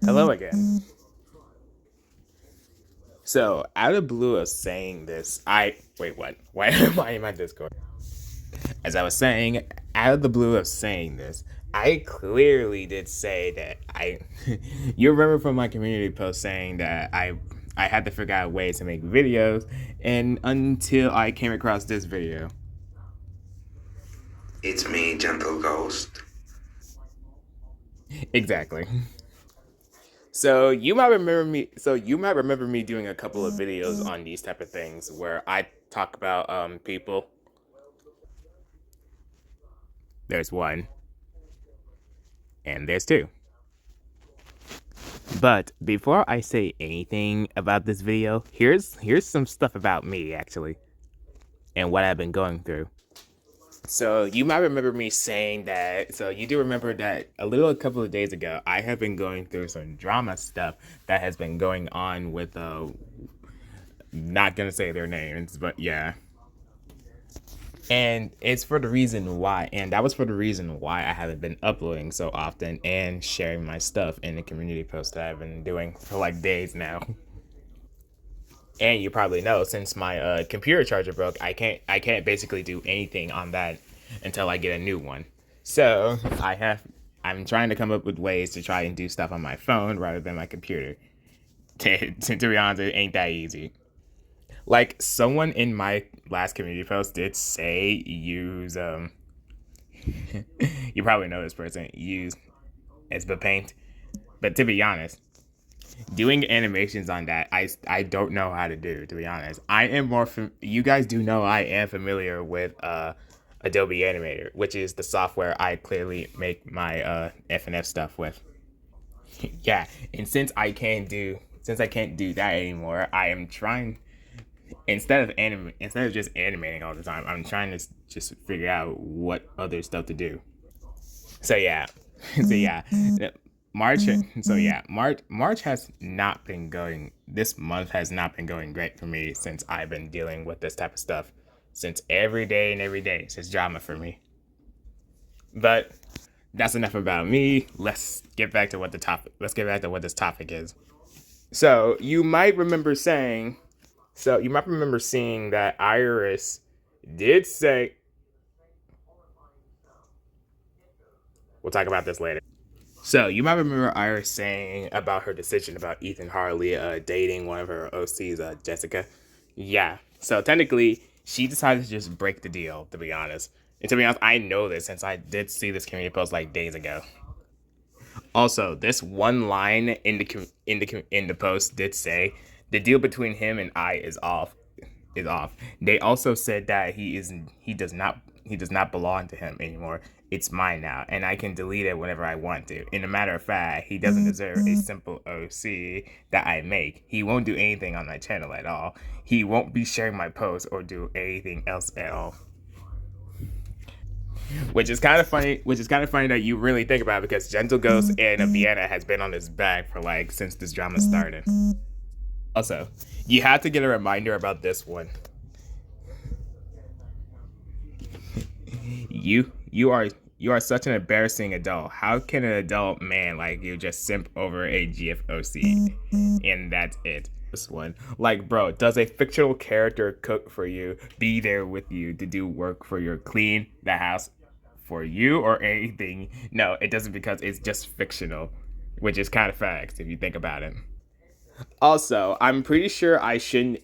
Hello again. So, out of blue of saying this, I wait. What? Why? Why am I Discord? As I was saying, out of the blue of saying this, I clearly did say that I. You remember from my community post saying that I had to figure out ways to make videos, and until I came across this video. It's me, Gentle Ghost. Exactly. So you might remember me doing a couple of videos on these type of things where I talk about people. There's one, and there's two. But before I say anything about this video, here's some stuff about me actually and what I've been going through. So you might remember me saying that. So you do remember that a couple of days ago, I have been going through some drama stuff that has been going on with not gonna say their names, but yeah. And it's for the reason why, and that was for the reason why I haven't been uploading so often and sharing my stuff in the community post that I've been doing for like days now. And you probably know since my computer charger broke, I can't basically do anything on that until I get a new one. So I'm trying to come up with ways to try and do stuff on my phone rather than my computer. To be honest, it ain't that easy. Like someone in my last community post did say use you probably know this person use Espa Paint, but to be honest, doing animations on that I don't know how to do. To be honest, I am you guys do know I am familiar with Adobe Animator, which is the software I clearly make my FNF stuff with. Yeah, and since I can't do that anymore, I am trying instead of just animating all the time, I'm trying to just figure out what other stuff to do. So yeah, so yeah, March. So yeah, March has not been going. This month has not been going great for me since I've been dealing with this type of stuff. Since every day and every day, it's just drama for me. But that's enough about me. Let's get back to what the topic. Let's get back to what this topic is. So you might remember saying. So you might remember seeing that Iris did say. We'll talk about this later. So you might remember Iris saying about her decision about Ethan Harley dating one of her OCs, Jessica. Yeah. So technically, she decided to just break the deal. To be honest, and to be honest, I know this since I did see this community post like days ago. Also, this one line in the post did say the deal between him and I is off. Is off. They also said that he does not belong to him anymore. It's mine now, and I can delete it whenever I want to. In a matter of fact, he doesn't deserve a simple OC that I make. He won't do anything on my channel at all. He won't be sharing my posts or do anything else at all. Which is kind of funny. Which is kind of funny that you really think about it because Gentle Ghost and Vienna has been on his back for like since this drama started. Also, you have to get a reminder about this one. You are such an embarrassing adult. How can an adult man like you just simp over a GFOC and that's it? This one, like, bro, does a fictional character cook for you, be there with you to do work for your clean the house for you or anything? No, it doesn't because it's just fictional, which is kind of facts if you think about it. Also, I'm pretty sure I shouldn't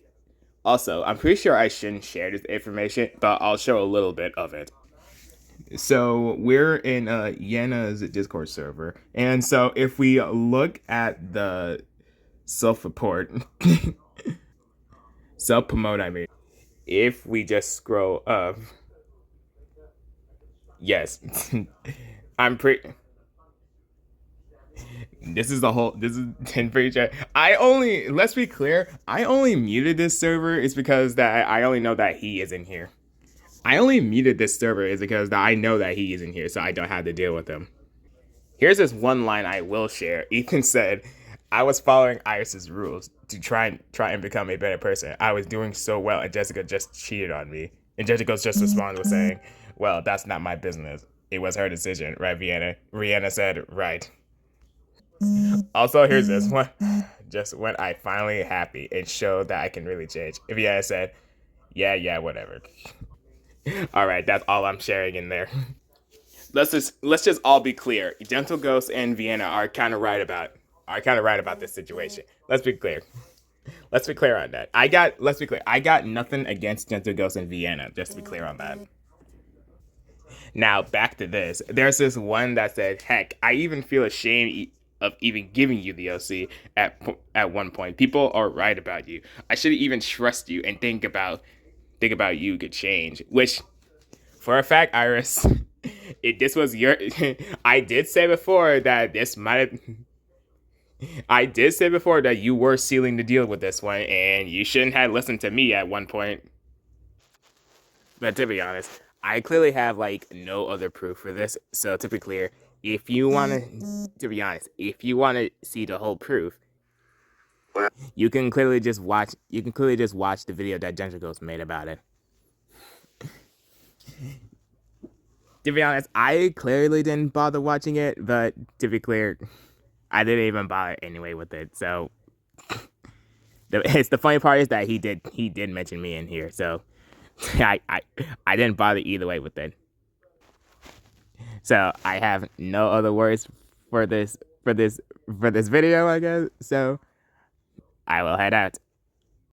share this information, but I'll show a little bit of it. So we're in Yena's Discord server, and so if we look at the self-report, self-promote, I mean, if we just scroll up, yes, I'm pretty. This is the whole. This is ten pretty chat. I only let's be clear. I only muted this server is because that I only know that he is in here. I only muted this server is because I know that he is in here, so I don't have to deal with him. Here's this one line I will share. Ethan said, "I was following Iris's rules to try and become a better person. I was doing so well, and Jessica just cheated on me." And Jessica's just responded with saying, "Well, that's not my business. It was her decision, right, Vienna?" Rihanna said, "Right." Also, here's this one. Just when I finally happy, it showed that I can really change. If you had said, yeah, yeah, whatever. All right, that's all I'm sharing in there. Let's just all be clear. Gentle Ghost and Vienna are kind of right about this situation. Let's be clear. Let's be clear on that. Let's be clear. I got nothing against Gentle Ghost and Vienna. Just to be clear on that. Now back to this. There's this one that said, "Heck, I even feel ashamed of even giving you the OC at one point. People are right about you. I shouldn't even trust you and think about you could change." Which, for a fact, Iris, this was your. I did say before that this might have. I did say before that you were sealing the deal with this one, and you shouldn't have listened to me at one point. But to be honest, I clearly have like no other proof for this. So to be clear, if you want to be honest, if you want to see the whole proof, Well, you can clearly just watch. You can clearly just watch the video that Ginger Ghost made about it. To be honest, I clearly didn't bother watching it, but to be clear, I didn't even bother anyway with it. So the funny part is that he did mention me in here. So I didn't bother either way with it. So I have no other words for this for this video, I guess. So I will head out.